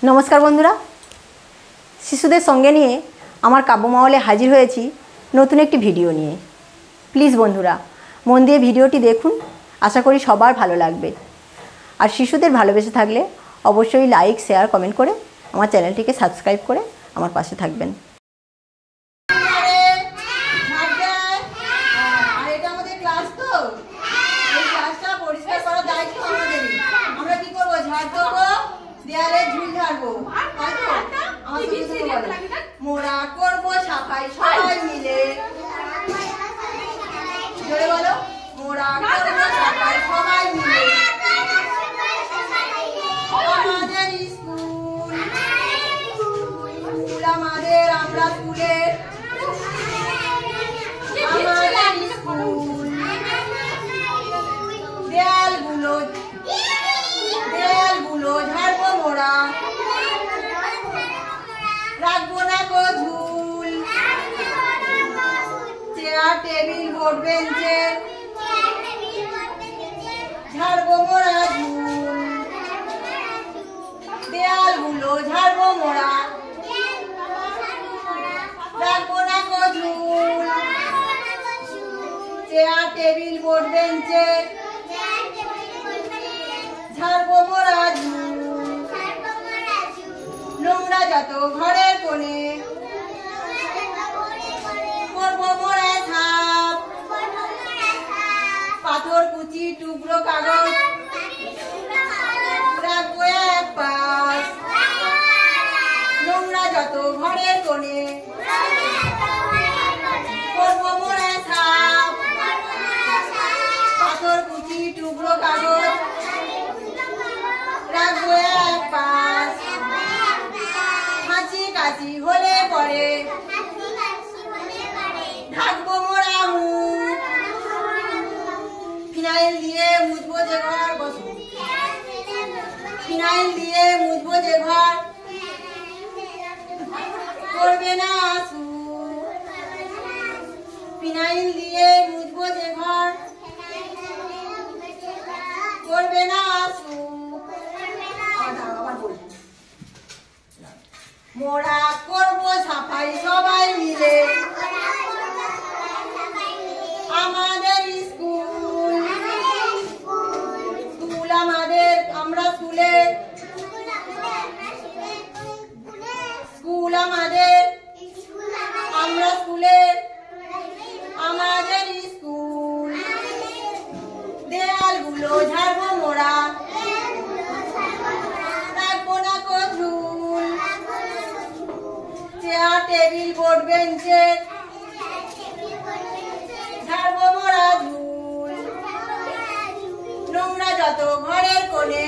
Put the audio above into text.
नमस्कार बंधुरा शिशुदेर संगे निये आमार काव्यमहले हाजिर हयेछि नतून एकटी भिडियो निये। प्लिज बंधुरा मन दिये भिडियोटी देखुन, आशा करी सबार भालो लागबे। और शिशुदेर भालोबेसे थाकले अवश्यई लाइक शेयर कमेंट करे आमार चैनलटिके सबस्क्राइब करे आमार पाशे थाकबेन। मोरा करबो साफाई सबाई मिले जोरे बोलो मोरा करबो साफाई सबाई मिले আমাদের স্কুল আমাদের আমরা স্কুলে আমাদের স্কুল দেয়ালগুলো ঝাড়বো মোরা রাখবো না গো ঝুল চেয়ার টেবিল বোর্ড বেঞ্চে ঝাড়বো মোরা ঝুল দেয়ালগুলো ঝাড়বো মোরা রাখবো না গো ঝুল চেয়ার টেবিল বোর্ড বেঞ্চে ঝাড়বো মোরা ঝুল নোংরা যত ঘরের কোণে করবো মোরা ছাপ পাথর কুচি টুকরো কাগজ রাখবো এক পাশ নোংরা যত ঘরের কোণে করবো মোরা ছাপ পাথর কুচি টুকরো কাগজ রাখবো এক পাশ কাশি হলে পরে ঢাকবো মোরা মুখ ফিনাইল দিয়ে মুছবো যে ঘর বসো ফিনাইল দিয়ে মুছবো যে ঘর করবে না আসু ফিনাইল দিয়ে মুছবো যে ঘর করবে না আসু মোরা করবো সাফাই সবাই মিলে আমাদের স্কুল স্কুল আমাদের আমরা স্কুলে স্কুল আমাদের আমরা স্কুলে আমাদের স্কুল দেয়ালগুলো ঝাড়বো মোরা রাখবো না গো ঝুল চেয়ার টেবিল বোর্ড বেঞ্চে ঝাড়বো মোরা ঝুল নোংরা যত ঘরের কোণে